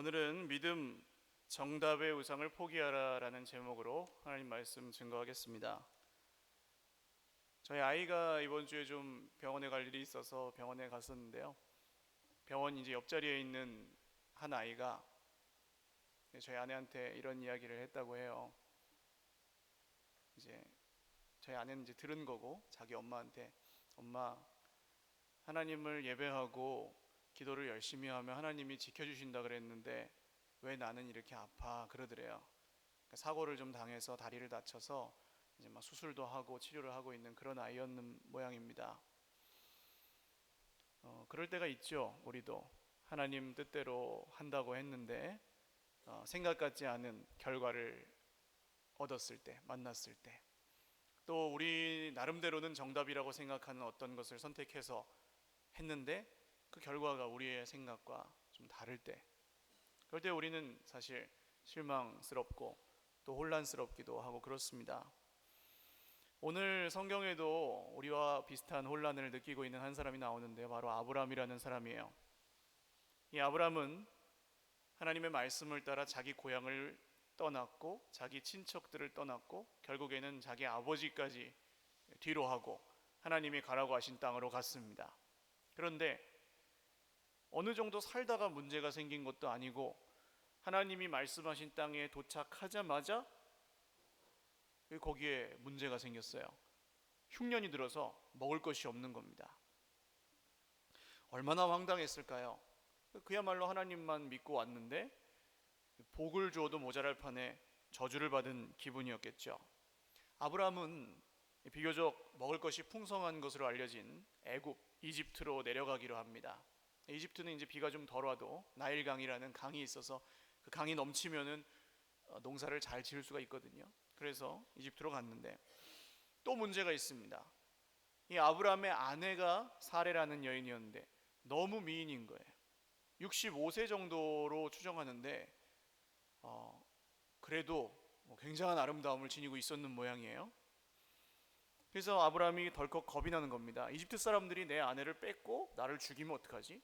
오늘은 믿음 정답의 우상을 포기하라라는 제목으로 하나님 말씀 증거하겠습니다. 저희 아이가 이번 주에 좀 병원에 갈 일이 있어서 병원에 갔었는데요. 병원 이제 옆자리에 있는 한 아이가 저희 아내한테 이런 이야기를 했다고 해요. 이제 저희 아내는 이제 들은 거고 자기 엄마한테, 엄마, 하나님을 예배하고 기도를 열심히 하면 하나님이 지켜주신다 그랬는데 왜 나는 이렇게 아파 그러더래요. 그러니까 사고를 좀 당해서 다리를 다쳐서 이제 막 수술도 하고 치료를 하고 있는 그런 아이였는 모양입니다. 그럴 때가 있죠. 우리도 하나님 뜻대로 한다고 했는데 생각 같지 않은 결과를 얻었을 때, 만났을 때, 또 우리 나름대로는 정답이라고 생각하는 어떤 것을 선택해서 했는데 그 결과가 우리의 생각과 좀 다를 때, 그럴 때 우리는 사실 실망스럽고 또 혼란스럽기도 하고 그렇습니다. 오늘 성경에도 우리와 비슷한 혼란을 느끼고 있는 한 사람이 나오는데요, 바로 아브라함이라는 사람이에요. 이 아브라함은 하나님의 말씀을 따라 자기 고향을 떠났고 자기 친척들을 떠났고 결국에는 자기 아버지까지 뒤로 하고 하나님이 가라고 하신 땅으로 갔습니다. 그런데 어느 정도 살다가 문제가 생긴 것도 아니고 하나님이 말씀하신 땅에 도착하자마자 거기에 문제가 생겼어요. 흉년이 들어서 먹을 것이 없는 겁니다. 얼마나 황당했을까요? 그야말로 하나님만 믿고 왔는데 복을 주어도 모자랄 판에 저주를 받은 기분이었겠죠. 아브라함은 비교적 먹을 것이 풍성한 것으로 알려진 애굽, 이집트로 내려가기로 합니다. 이집트는 이제 비가 좀 덜 와도 나일강이라는 강이 있어서 그 강이 넘치면은 농사를 잘 지을 수가 있거든요. 그래서 이집트로 갔는데 또 문제가 있습니다. 이 아브라함의 아내가 사레라는 여인이었는데 너무 미인인 거예요. 65세 정도로 추정하는데 그래도 굉장한 아름다움을 지니고 있었는 모양이에요. 그래서 아브라함이 덜컥 겁이 나는 겁니다. 이집트 사람들이 내 아내를 뺏고 나를 죽이면 어떡하지?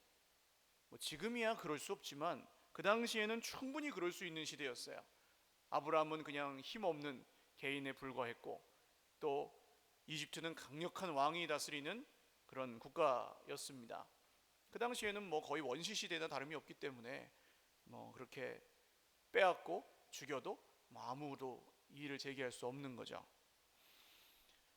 지금이야 그럴 수 없지만 그 당시에는 충분히 그럴 수 있는 시대였어요. 아브라함은 그냥 힘없는 개인에 불과했고 또 이집트는 강력한 왕이 다스리는 그런 국가였습니다. 그 당시에는 거의 원시 시대나 다름이 없기 때문에 그렇게 빼앗고 죽여도 아무도 이의를 제기할 수 없는 거죠.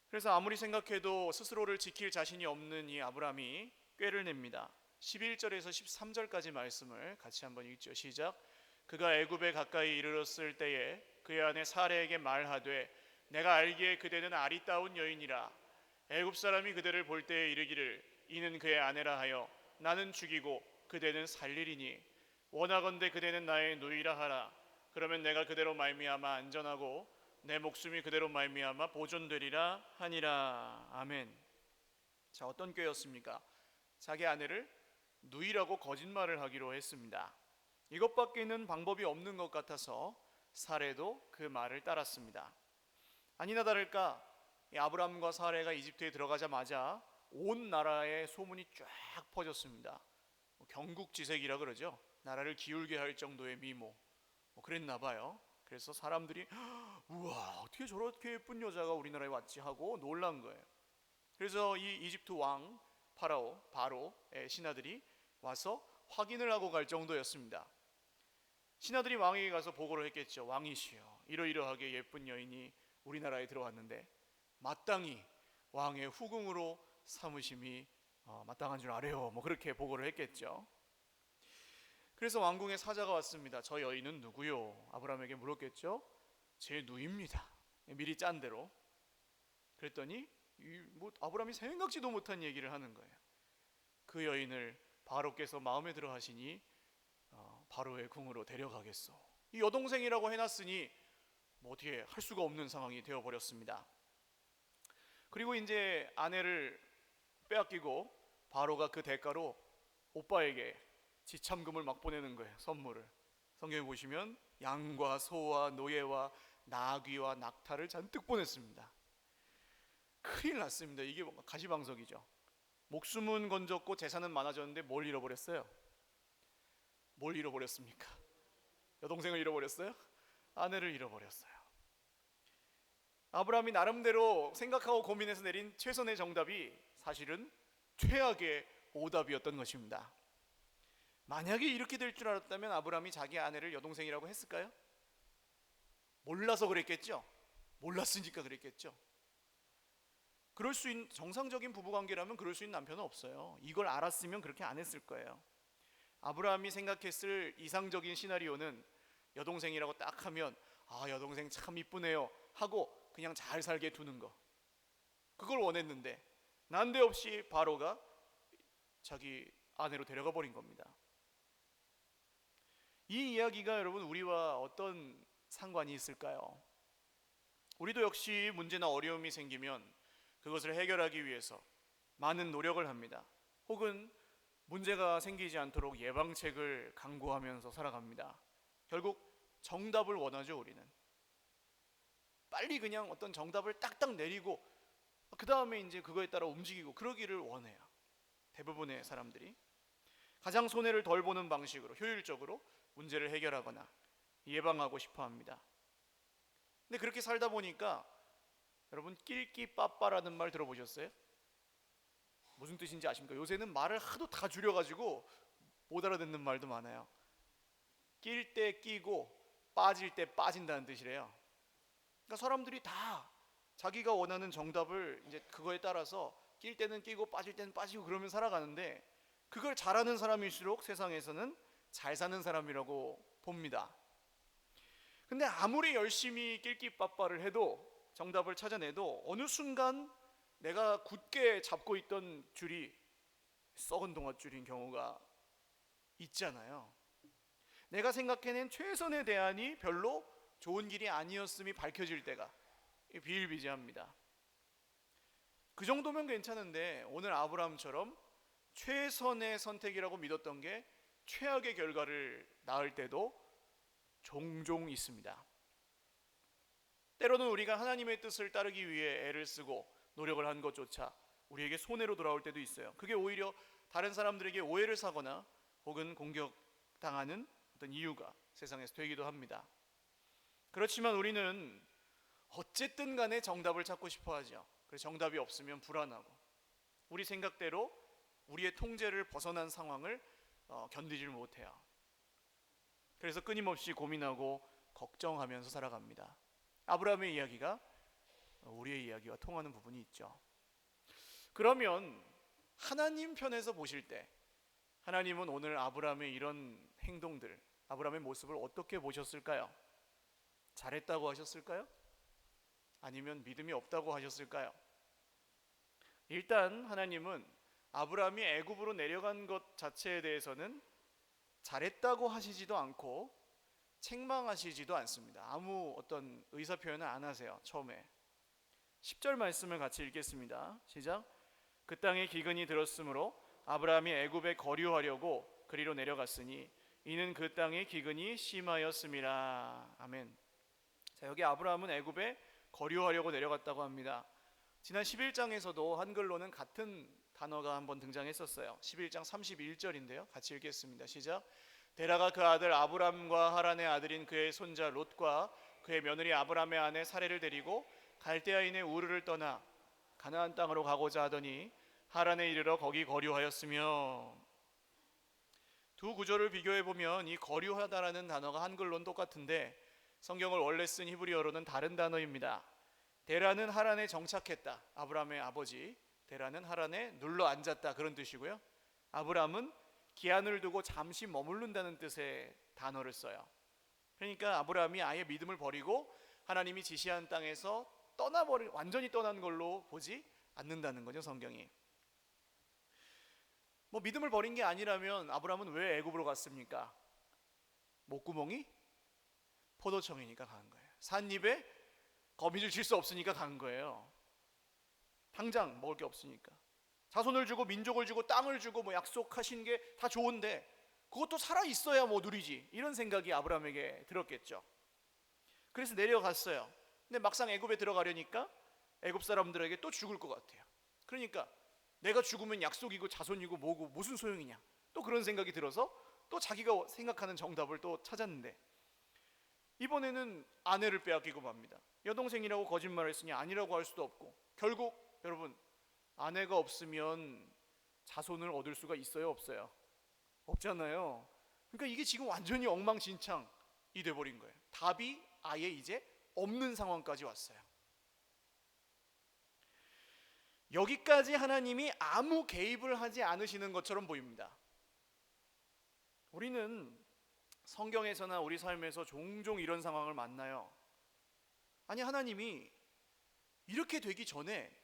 그래서 아무리 생각해도 스스로를 지킬 자신이 없는 이 아브라함이 꾀를 냅니다. 11절에서 13절까지 말씀을 같이 한번 읽죠. 시작. 그가 애굽에 가까이 이르렀을 때에 그의 아내 사레에게 말하되 내가 알기에 그대는 아리따운 여인이라 애굽 사람이 그대를 볼 때에 이르기를 이는 그의 아내라 하여 나는 죽이고 그대는 살리리니 원하건대 그대는 나의 누이라 하라. 그러면 내가 그대로 말미암아 안전하고 내 목숨이 그대로 말미암아 보존되리라 하니라. 아멘. 자, 어떤 꾀였습니까? 자기 아내를 누이라고 거짓말을 하기로 했습니다. 이것밖에는 방법이 없는 것 같아서 사레도 그 말을 따랐습니다. 아니나 다를까 이 아브람과 사레가 이집트에 들어가자마자 온 나라에 소문이 쫙 퍼졌습니다. 경국지색이라 그러죠. 나라를 기울게 할 정도의 미모. 그랬나 봐요. 그래서 사람들이 우와 어떻게 저렇게 예쁜 여자가 우리나라에 왔지 하고 놀란 거예요. 그래서 이 이집트 왕 바로의 신하들이 와서 확인을 하고 갈 정도였습니다. 신하들이 왕에게 가서 보고를 했겠죠. 왕이시여 이러이러하게 예쁜 여인이 우리나라에 들어왔는데 마땅히 왕의 후궁으로 삼으심이 마땅한 줄 아래요. 그렇게 보고를 했겠죠. 그래서 왕궁에 사자가 왔습니다. 저 여인은 누구요? 아브라함에게 물었겠죠. 제 누이입니다. 미리 짠 대로. 그랬더니 아브라함이 생각지도 못한 얘기를 하는 거예요. 그 여인을 바로께서 마음에 들어 하시니 바로의 궁으로 데려가겠소. 이 여동생이라고 해놨으니 어떻게 할 수가 없는 상황이 되어버렸습니다. 그리고 이제 아내를 빼앗기고 바로가 그 대가로 오빠에게 지참금을 막 보내는 거예요. 선물을. 성경에 보시면 양과 소와 노예와 나귀와 낙타를 잔뜩 보냈습니다. 큰일 났습니다. 이게 가시방석이죠. 목숨은 건졌고 재산은 많아졌는데 뭘 잃어버렸어요? 뭘 잃어버렸습니까? 여동생을 잃어버렸어요? 아내를 잃어버렸어요. 아브라함이 나름대로 생각하고 고민해서 내린 최선의 정답이 사실은 최악의 오답이었던 것입니다. 만약에 이렇게 될 줄 알았다면 아브라함이 자기 아내를 여동생이라고 했을까요? 몰라서 그랬겠죠. 몰랐으니까 그랬겠죠. 그럴 수 있는 정상적인 부부관계라면 그럴 수 있는 남편은 없어요. 이걸 알았으면 그렇게 안 했을 거예요. 아브라함이 생각했을 이상적인 시나리오는 여동생이라고 딱 하면 여동생 참 이쁘네요 하고 그냥 잘 살게 두는 거, 그걸 원했는데 난데없이 바로가 자기 아내로 데려가 버린 겁니다. 이 이야기가 여러분 우리와 어떤 상관이 있을까요? 우리도 역시 문제나 어려움이 생기면 그것을 해결하기 위해서 많은 노력을 합니다. 혹은 문제가 생기지 않도록 예방책을 강구하면서 살아갑니다. 결국 정답을 원하죠. 우리는 빨리 그냥 어떤 정답을 딱딱 내리고 그 다음에 이제 그거에 따라 움직이고 그러기를 원해요. 대부분의 사람들이 가장 손해를 덜 보는 방식으로 효율적으로 문제를 해결하거나 예방하고 싶어 합니다. 근데 그렇게 살다 보니까 여러분 낄끼빠빠라는 말 들어보셨어요? 무슨 뜻인지 아십니까? 요새는 말을 하도 다 줄여가지고 못 알아듣는 말도 많아요. 낄 때 끼고 빠질 때 빠진다는 뜻이래요. 그러니까 사람들이 다 자기가 원하는 정답을 이제 그거에 따라서 낄 때는 끼고 빠질 때는 빠지고 그러면 살아가는데, 그걸 잘하는 사람일수록 세상에서는 잘 사는 사람이라고 봅니다. 근데 아무리 열심히 낄끼빠빠를 해도 정답을 찾아내도 어느 순간 내가 굳게 잡고 있던 줄이 썩은 동아줄인 경우가 있잖아요. 내가 생각해낸 최선의 대안이 별로 좋은 길이 아니었음이 밝혀질 때가 비일비재합니다. 그 정도면 괜찮은데 오늘 아브라함처럼 최선의 선택이라고 믿었던 게 최악의 결과를 낳을 때도 종종 있습니다. 때로는 우리가 하나님의 뜻을 따르기 위해 애를 쓰고 노력을 한 것조차 우리에게 손해로 돌아올 때도 있어요. 그게 오히려 다른 사람들에게 오해를 사거나 혹은 공격당하는 어떤 이유가 세상에서 되기도 합니다. 그렇지만 우리는 어쨌든 간에 정답을 찾고 싶어 하죠. 그래서 정답이 없으면 불안하고 우리 생각대로 우리의 통제를 벗어난 상황을 견디질 못해요. 그래서 끊임없이 고민하고 걱정하면서 살아갑니다. 아브라함의 이야기가 우리의 이야기와 통하는 부분이 있죠. 그러면 하나님 편에서 보실 때 하나님은 오늘 아브라함의 이런 행동들, 아브라함의 모습을 어떻게 보셨을까요? 잘했다고 하셨을까요? 아니면 믿음이 없다고 하셨을까요? 일단 하나님은 아브라함이 애굽으로 내려간 것 자체에 대해서는 잘했다고 하시지도 않고 책망하시지도 않습니다. 아무 어떤 의사표현을 안 하세요. 처음에 10절 말씀을 같이 읽겠습니다. 시작. 그 땅에 기근이 들었으므로 아브라함이 애굽에 거류하려고 그리로 내려갔으니 이는 그 땅에 기근이 심하였음이라. 아멘. 자, 여기 아브라함은 애굽에 거류하려고 내려갔다고 합니다. 지난 11장에서도 한글로는 같은 단어가 한번 등장했었어요. 11장 31절인데요. 같이 읽겠습니다. 시작. 데라가 그 아들 아브람과 하란의 아들인 그의 손자 롯과 그의 며느리 아브람의 아내 사레를 데리고 갈대아인의 우르를 떠나 가나안 땅으로 가고자 하더니 하란에 이르러 거기 거류하였으며. 두 구절을 비교해 보면 이 거류하다라는 단어가 한글로는 똑같은데 성경을 원래 쓴 히브리어로는 다른 단어입니다. 데라는 하란에 정착했다. 아브람의 아버지 데라는 하란에 눌러 앉았다, 그런 뜻이고요. 아브람은 기한을 두고 잠시 머무른다는 뜻의 단어를 써요. 그러니까 아브람이 아예 믿음을 버리고 하나님이 지시한 땅에서 완전히 떠난 걸로 보지 않는다는 거죠, 성경이. 믿음을 버린 게 아니라면 아브람은 왜 애굽으로 갔습니까? 목구멍이 포도청이니까 간 거예요. 삿입에 거미줄 칠 수 없으니까 간 거예요. 당장 먹을 게 없으니까. 자손을 주고 민족을 주고 땅을 주고 약속하신 게 다 좋은데 그것도 살아 있어야 누리지, 이런 생각이 아브라함에게 들었겠죠. 그래서 내려갔어요. 근데 막상 애굽에 들어가려니까 애굽 사람들에게 또 죽을 것 같아요. 그러니까 내가 죽으면 약속이고 자손이고 뭐고 무슨 소용이냐, 또 그런 생각이 들어서 또 자기가 생각하는 정답을 또 찾았는데 이번에는 아내를 빼앗기고 맙니다. 여동생이라고 거짓말했으니 아니라고 할 수도 없고, 결국 여러분, 아내가 없으면 자손을 얻을 수가 있어요, 없어요? 없잖아요. 그러니까 이게 지금 완전히 엉망진창이 돼버린 거예요. 답이 아예 이제 없는 상황까지 왔어요. 여기까지 하나님이 아무 개입을 하지 않으시는 것처럼 보입니다. 우리는 성경에서나 우리 삶에서 종종 이런 상황을 만나요. 아니, 하나님이 이렇게 되기 전에,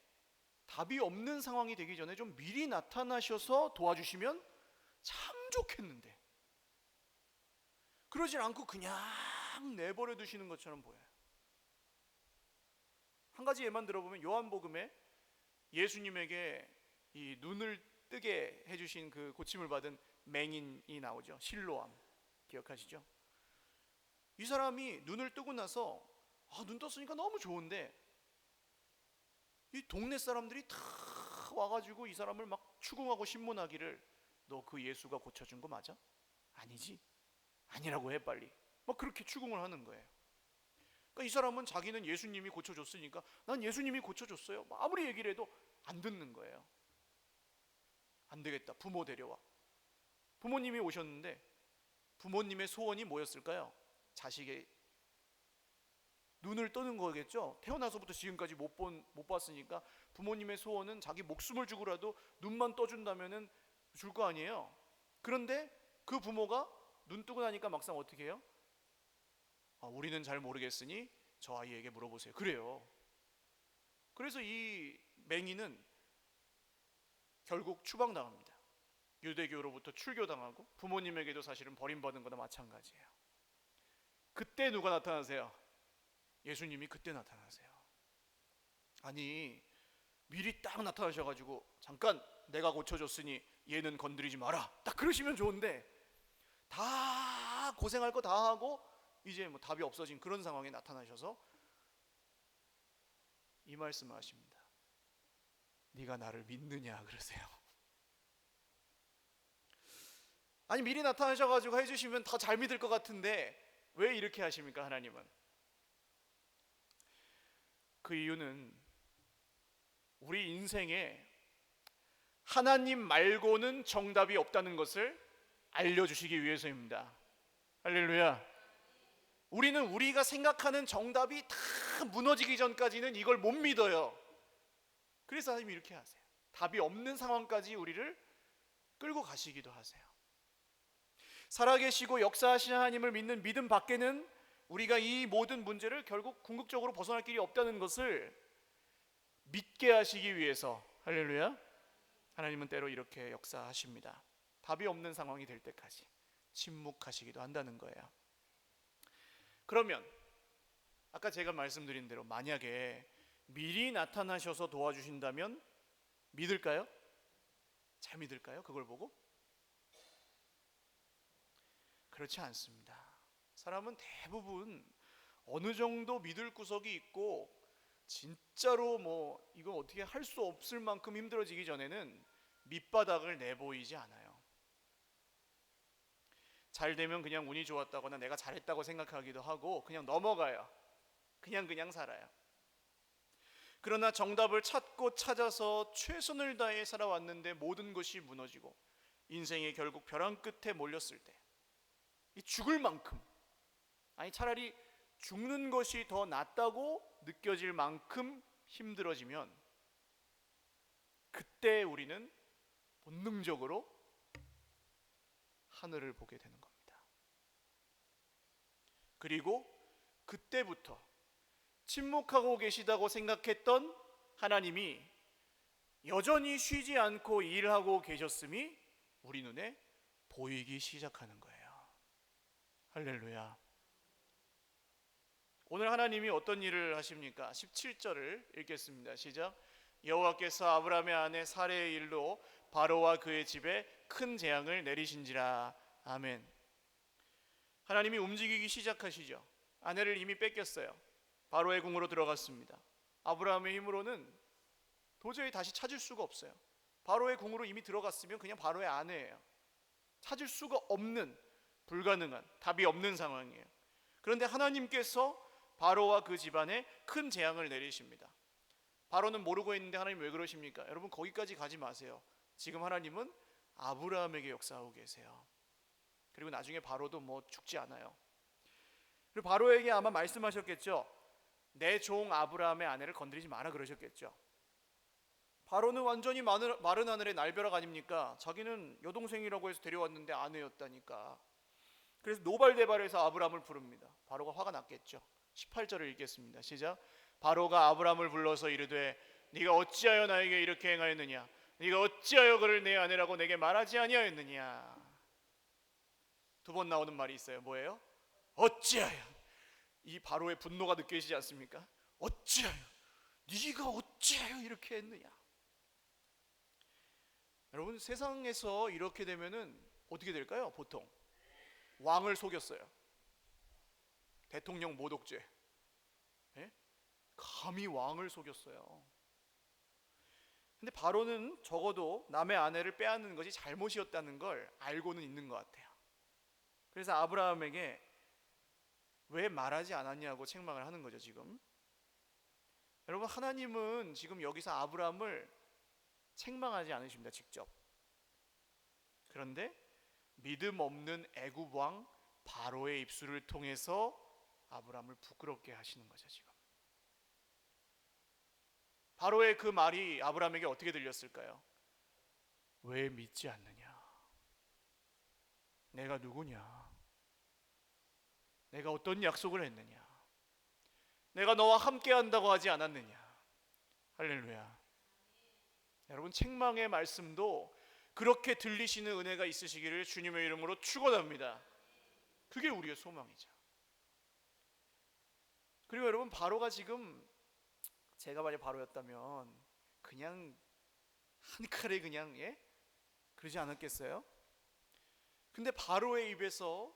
답이 없는 상황이 되기 전에 좀 미리 나타나셔서 도와주시면 참 좋겠는데, 그러질 않고 그냥 내버려 두시는 것처럼 보여요. 한 가지 예만 들어보면 요한복음에 예수님에게 이 눈을 뜨게 해주신 그 고침을 받은 맹인이 나오죠. 실로암, 기억하시죠? 이 사람이 눈을 뜨고 나서 눈 떴으니까 너무 좋은데, 이 동네 사람들이 다 와가지고 이 사람을 막 추궁하고 신문하기를, 너 그 예수가 고쳐준 거 맞아? 아니지? 아니라고 해 빨리. 막 그렇게 추궁을 하는 거예요. 그러니까 이 사람은 자기는 예수님이 고쳐줬으니까 난 예수님이 고쳐줬어요, 아무리 얘기를 해도 안 듣는 거예요. 안 되겠다, 부모 데려와. 부모님이 오셨는데 부모님의 소원이 뭐였을까요? 자식의 눈을 뜨는 거겠죠. 태어나서부터 지금까지 못 봤으니까 부모님의 소원은 자기 목숨을 주고라도 눈만 떠준다면은 줄 거 아니에요. 그런데 그 부모가 눈 뜨고 나니까 막상 어떻게 해요? 우리는 잘 모르겠으니 저 아이에게 물어보세요. 그래요. 그래서 이 맹인은 결국 추방당합니다. 유대교로부터 출교당하고 부모님에게도 사실은 버림받은 거나 마찬가지예요. 그때 누가 나타나세요? 예수님이 그때 나타나세요. 아니, 미리 딱 나타나셔가지고 잠깐 내가 고쳐줬으니 얘는 건드리지 마라, 딱 그러시면 좋은데, 다 고생할 거 다 하고 이제 뭐 답이 없어진 그런 상황에 나타나셔서 이 말씀을 하십니다. 네가 나를 믿느냐 그러세요. 아니, 미리 나타나셔가지고 해주시면 더 잘 믿을 것 같은데 왜 이렇게 하십니까, 하나님은? 그 이유는 우리 인생에 하나님 말고는 정답이 없다는 것을 알려주시기 위해서입니다. 할렐루야. 우리는 우리가 생각하는 정답이 다 무너지기 전까지는 이걸 못 믿어요. 그래서 하나님이 이렇게 하세요. 답이 없는 상황까지 우리를 끌고 가시기도 하세요. 살아계시고 역사하시는 하나님을 믿는 믿음 밖에는 우리가 이 모든 문제를 결국 궁극적으로 벗어날 길이 없다는 것을 믿게 하시기 위해서, 할렐루야, 하나님은 때로 이렇게 역사하십니다. 답이 없는 상황이 될 때까지 침묵하시기도 한다는 거예요. 그러면 아까 제가 말씀드린 대로 만약에 미리 나타나셔서 도와주신다면 믿을까요? 잘 믿을까요? 그걸 보고? 그렇지 않습니다. 사람은 대부분 어느 정도 믿을 구석이 있고 진짜로 뭐 이거 어떻게 할 수 없을 만큼 힘들어지기 전에는 밑바닥을 내보이지 않아요. 잘 되면 그냥 운이 좋았다거나 내가 잘했다고 생각하기도 하고 그냥 넘어가요. 그냥 살아요. 그러나 정답을 찾고 찾아서 최선을 다해 살아왔는데 모든 것이 무너지고 인생이 결국 벼랑 끝에 몰렸을 때, 이 죽을 만큼, 아니 차라리 죽는 것이 더 낫다고 느껴질 만큼 힘들어지면 그때 우리는 본능적으로 하늘을 보게 되는 겁니다. 그리고 그때부터 침묵하고 계시다고 생각했던 하나님이 여전히 쉬지 않고 일하고 계셨음이 우리 눈에 보이기 시작하는 거예요. 할렐루야. 오늘 하나님이 어떤 일을 하십니까? 17절을 읽겠습니다. 시작. 여호와께서 아브라함의 아내 사레의 일로 바로와 그의 집에 큰 재앙을 내리신지라. 아멘. 하나님이 움직이기 시작하시죠. 아내를 이미 뺏겼어요. 바로의 궁으로 들어갔습니다. 아브라함의 힘으로는 도저히 다시 찾을 수가 없어요. 바로의 궁으로 이미 들어갔으면 그냥 바로의 아내예요. 찾을 수가 없는, 불가능한, 답이 없는 상황이에요. 그런데 하나님께서 바로와 그 집안에 큰 재앙을 내리십니다. 바로는 모르고 있는데 하나님 왜 그러십니까? 여러분 거기까지 가지 마세요. 지금 하나님은 아브라함에게 역사하고 계세요. 그리고 나중에 바로도 뭐 죽지 않아요. 그리고 바로에게 아마 말씀하셨겠죠. 내 종 아브라함의 아내를 건드리지 마라 그러셨겠죠. 바로는 완전히 마른 하늘의 날벼락 아닙니까? 자기는 여동생이라고 해서 데려왔는데 아내였다니까. 그래서 노발대발해서 아브라함을 부릅니다. 바로가 화가 났겠죠. 18절을 읽겠습니다. 시작. 바로가 아브라함을 불러서 이르되 네가 어찌하여 나에게 이렇게 행하였느냐? 네가 어찌하여 그를 내 아내라고 내게 말하지 아니하였느냐? 두 번 나오는 말이 있어요. 뭐예요? 어찌하여. 이 바로의 분노가 느껴지지 않습니까? 어찌하여, 네가 어찌하여 이렇게 했느냐? 여러분 세상에서 이렇게 되면은 어떻게 될까요? 보통 왕을 속였어요. 대통령 모독죄. 예? 감히 왕을 속였어요. 근데 바로는 적어도 남의 아내를 빼앗는 것이 잘못이었다는 걸 알고는 있는 것 같아요. 그래서 아브라함에게 왜 말하지 않았냐고 책망을 하는 거죠. 지금 여러분 하나님은 지금 여기서 아브라함을 책망하지 않으십니다. 직접. 그런데 믿음 없는 애굽 왕 바로의 입술을 통해서 아브라함을 부끄럽게 하시는 거죠. 지금 바로의 그 말이 아브라함에게 어떻게 들렸을까요? 왜 믿지 않느냐? 내가 누구냐? 내가 어떤 약속을 했느냐? 내가 너와 함께 한다고 하지 않았느냐? 할렐루야. 여러분 책망의 말씀도 그렇게 들리시는 은혜가 있으시기를 주님의 이름으로 축원합니다. 그게 우리의 소망이죠. 그리고 여러분 바로가 지금 제가 만약 바로였다면 그냥 한 칼에 그냥 그러지 않았겠어요? 근데 바로의 입에서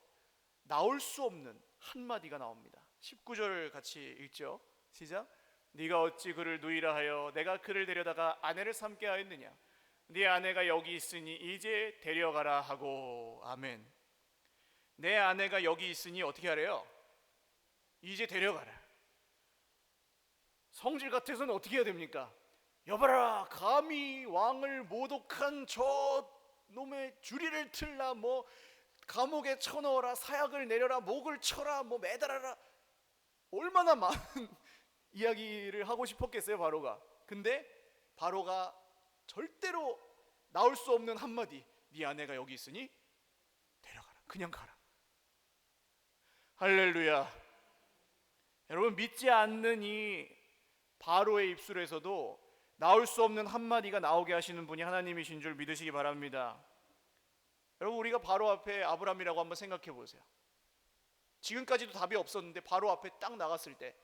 나올 수 없는 한마디가 나옵니다. 19절 같이 읽죠. 시작. 네가 어찌 그를 누이라 하여 내가 그를 데려다가 아내를 삼게 하였느냐? 네 아내가 여기 있으니 이제 데려가라 하고. 아멘. 내 아내가 여기 있으니 어떻게 하래요? 이제 데려가라. 성질 같아서는 어떻게 해야 됩니까? 여봐라, 감히 왕을 모독한 저 놈의 주리를 틀라, 뭐 감옥에 쳐넣어라, 사약을 내려라, 목을 쳐라, 뭐 매달아라. 얼마나 많은 이야기를 하고 싶었겠어요 바로가. 근데 바로가 절대로 나올 수 없는 한마디, 네 아내가 여기 있으니 데려가라, 그냥 가라. 할렐루야. 여러분 믿지 않는 이 바로의 입술에서도 나올 수 없는 한마디가 나오게 하시는 분이 하나님이신 줄 믿으시기 바랍니다. 여러분 우리가 바로 앞에 아브라함이라고 한번 생각해 보세요. 지금까지도 답이 없었는데 바로 앞에 딱 나갔을 때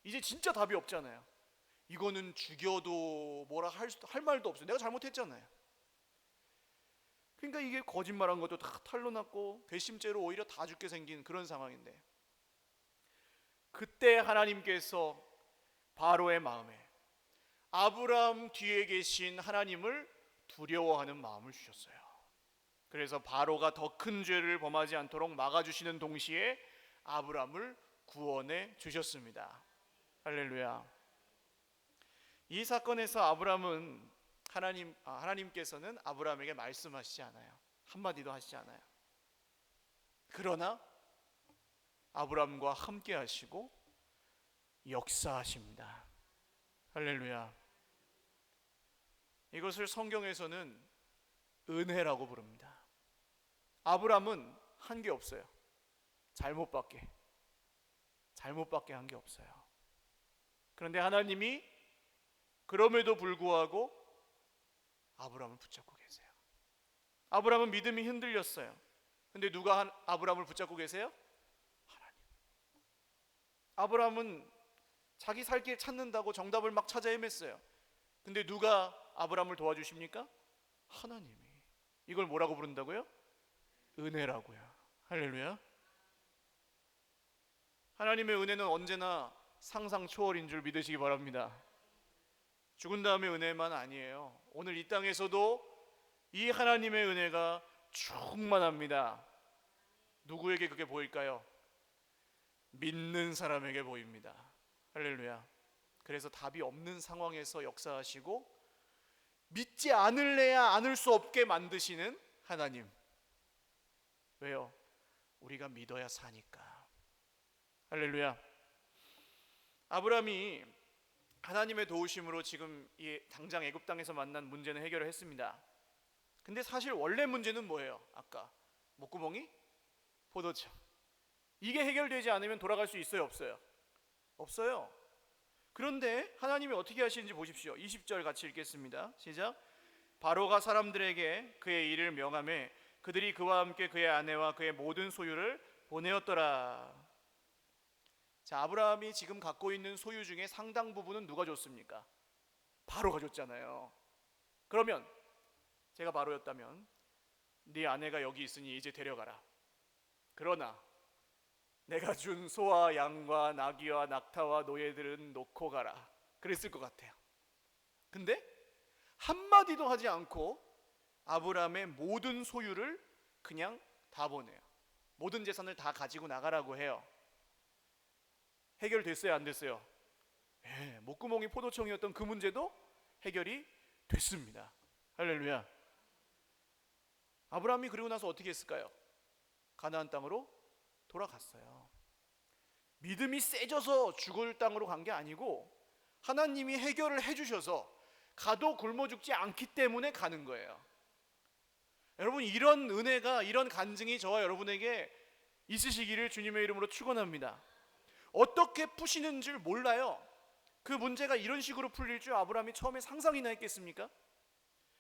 이제 진짜 답이 없잖아요. 이거는 죽여도 뭐라 할 말도 없어요. 내가 잘못했잖아요. 그러니까 이게 거짓말한 것도 다 탄로났고 괘씸죄로 오히려 다 죽게 생긴 그런 상황인데, 그때 하나님께서 바로의 마음에 아브라함 뒤에 계신 하나님을 두려워하는 마음을 주셨어요. 그래서 바로가 더 큰 죄를 범하지 않도록 막아주시는 동시에 아브라함을 구원해 주셨습니다. 할렐루야. 이 사건에서 아브라함은 하나님께서는 아브라함에게 말씀하시지 않아요. 한마디도 하시지 않아요. 그러나 아브라함과 함께 하시고 역사하십니다. 할렐루야. 이것을 성경에서는 은혜라고 부릅니다. 아브라함은 한 게 없어요. 잘못밖에 한 게 없어요. 그런데 하나님이 그럼에도 불구하고 아브라함을 붙잡고 계세요. 아브라함은 믿음이 흔들렸어요. 근데 누가 아브라함을 붙잡고 계세요? 하나님. 아브라함은 자기 살 길 찾는다고 정답을 막 찾아 헤맸어요. 근데 누가 아브라함을 도와주십니까? 하나님이. 이걸 뭐라고 부른다고요? 은혜라고요. 할렐루야. 하나님의 은혜는 언제나 상상 초월인 줄 믿으시기 바랍니다. 죽은 다음의 은혜만 아니에요. 오늘 이 땅에서도 이 하나님의 은혜가 충만합니다. 누구에게 그게 보일까요? 믿는 사람에게 보입니다. 할렐루야. 그래서 답이 없는 상황에서 역사하시고 믿지 않을래야 않을 수 없게 만드시는 하나님. 왜요? 우리가 믿어야 사니까. 할렐루야. 아브라함이 하나님의 도우심으로 지금 이 당장 애굽 땅에서 만난 문제는 해결을 했습니다. 근데 사실 원래 문제는 뭐예요? 아까 목구멍이 포도청. 이게 해결되지 않으면 돌아갈 수 있어요, 없어요? 없어요. 그런데 하나님이 어떻게 하시는지 보십시오. 20절 같이 읽겠습니다. 시작. 바로가 사람들에게 그의 일을 명하매 그들이 그와 함께 그의 아내와 그의 모든 소유를 보내었더라. 자, 아브라함이 지금 갖고 있는 소유 중에 상당 부분은 누가 줬습니까? 바로가 줬잖아요. 그러면 제가 바로였다면 네 아내가 여기 있으니 이제 데려가라. 그러나 내가 준 소와 양과 나귀와 낙타와 노예들은 놓고 가라. 그랬을 것 같아요. 근데 한마디도 하지 않고 아브라함의 모든 소유를 그냥 다 보내요. 모든 재산을 다 가지고 나가라고 해요. 해결됐어요, 안 됐어요? 네, 목구멍이 포도청이었던 그 문제도 해결이 됐습니다. 할렐루야. 아브라함이 그리고 나서 어떻게 했을까요? 가나안 땅으로 돌아갔어요. 믿음이 세져서 죽을 땅으로 간 게 아니고 하나님이 해결을 해주셔서 가도 굶어 죽지 않기 때문에 가는 거예요. 여러분, 이런 은혜가, 이런 간증이 저와 여러분에게 있으시기를 주님의 이름으로 축원합니다. 어떻게 푸시는 줄 몰라요. 그 문제가 이런 식으로 풀릴 줄 아브라함이 처음에 상상이나 했겠습니까?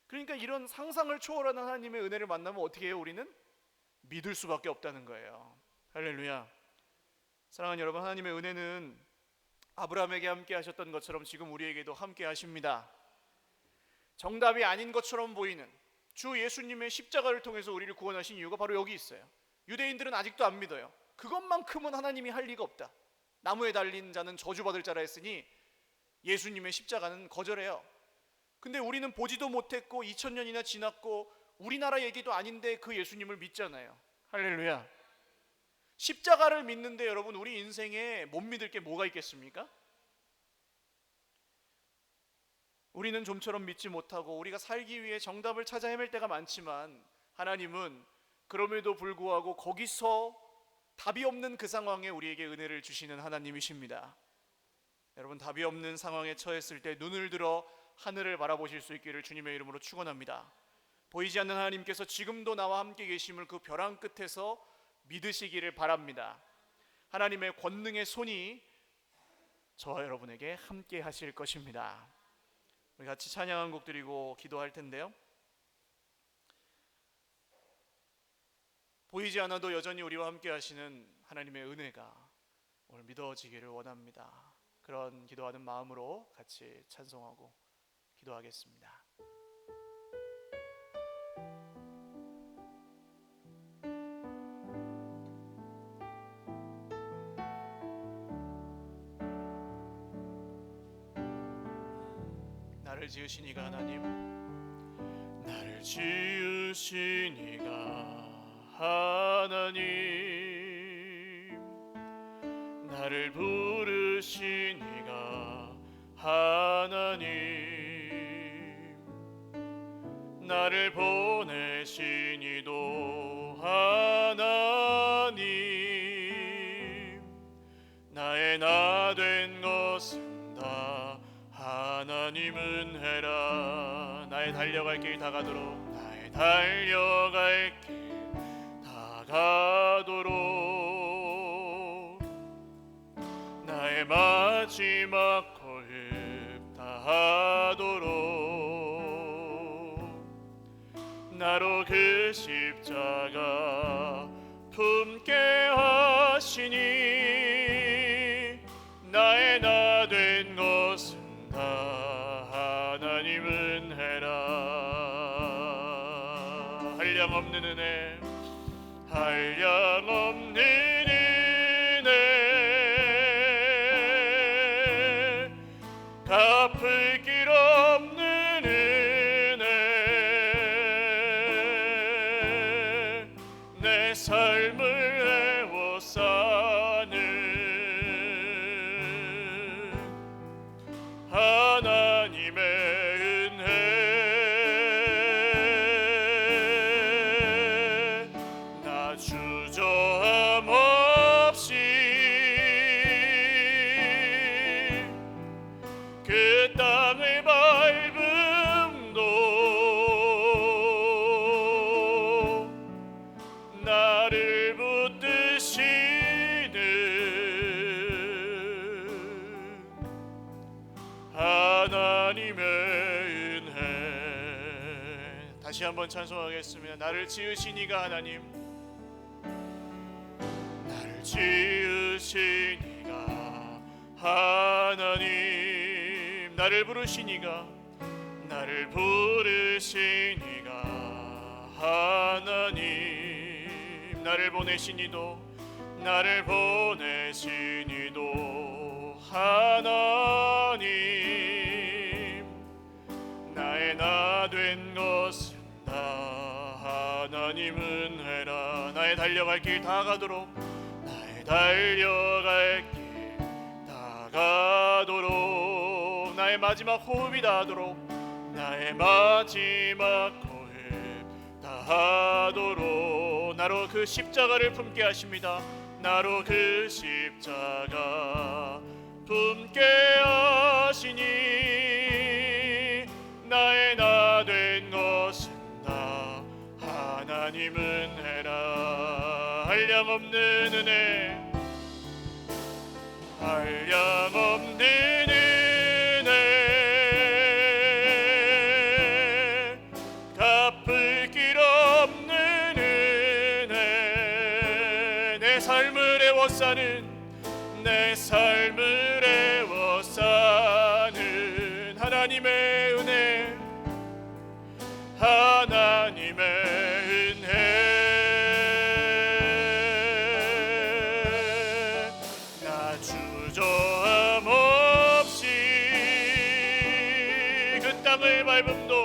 그러니까 이런 상상을 초월하는 하나님의 은혜를 만나면 어떻게 해요? 우리는 믿을 수밖에 없다는 거예요. 할렐루야. 사랑하는 여러분, 하나님의 은혜는 아브라함에게 함께 하셨던 것처럼 지금 우리에게도 함께 하십니다. 정답이 아닌 것처럼 보이는 주 예수님의 십자가를 통해서 우리를 구원하신 이유가 바로 여기 있어요. 유대인들은 아직도 안 믿어요. 그것만큼은 하나님이 할 리가 없다. 나무에 달린 자는 저주받을 자라 했으니 예수님의 십자가는 거절해요. 근데 우리는 보지도 못했고 2000년이나 지났고 우리나라 얘기도 아닌데 그 예수님을 믿잖아요. 할렐루야. 십자가를 믿는데 여러분, 우리 인생에 못 믿을 게 뭐가 있겠습니까? 우리는 좀처럼 믿지 못하고 우리가 살기 위해 정답을 찾아 헤맬 때가 많지만 하나님은 그럼에도 불구하고 거기서 답이 없는 그 상황에 우리에게 은혜를 주시는 하나님이십니다. 여러분, 답이 없는 상황에 처했을 때 눈을 들어 하늘을 바라보실 수 있기를 주님의 이름으로 축원합니다. 보이지 않는 하나님께서 지금도 나와 함께 계심을 그 벼랑 끝에서 믿으시기를 바랍니다. 하나님의 권능의 손이 저와 여러분에게 함께 하실 것입니다. 우리 같이 찬양 한 곡 드리고 기도할 텐데요. 보이지 않아도 여전히 우리와 함께 하시는 하나님의 은혜가 오늘 믿어지기를 원합니다. 그런 기도하는 마음으로 같이 찬송하고 기도하겠습니다. 나를 지으신 이가 하나님, 나를 지으신 이가 하나님, 나를 부르신 이가 하나님, 나를 보내신 이도 하나님, 나의 나 된 것은 다 하나님 은혜라. 나의 달려갈 길 다가도록, 나의 달려갈 길 다가도록, 나의 마지막 호흡 다하도록, 나로 그 십자가 품게 하시니 나의 나 된 것은 다 하나님 은혜라. 한량없는 은혜, 한량없는 은혜, 갚을 길 없는 은혜, 내 삶을 애워 싸는 한번 찬송하겠습니다. 나를 지으신 이가 하나님, 나를 지으신 이가 하나님, 나를 부르신 이가, 나를 부르신 이가 하나님, 나를 보내신 이도, 나를 보내신 이도 하나님, 나의 나 된 것은 다 하나님 은혜라. 나의 달려갈 길 다 가도록, 나의 달려갈 길 다 가도록, 나의 마지막 호흡이 닿도록, 나의 마지막 호흡 다하도록 나로 그 십자가를 품게 하십니다. 나로 그 십자가 품게 하시니 나의 나 된 것은 다 하나님 은혜라. 한량없는 은혜, 한량없는 은혜, 갚을 길 없는 은혜, 내 삶을 애워싸는, 내 삶을 애워싸는 하나님의 은혜, 하나님의 은혜. 나 주저함 없이 그 땅을 밟음도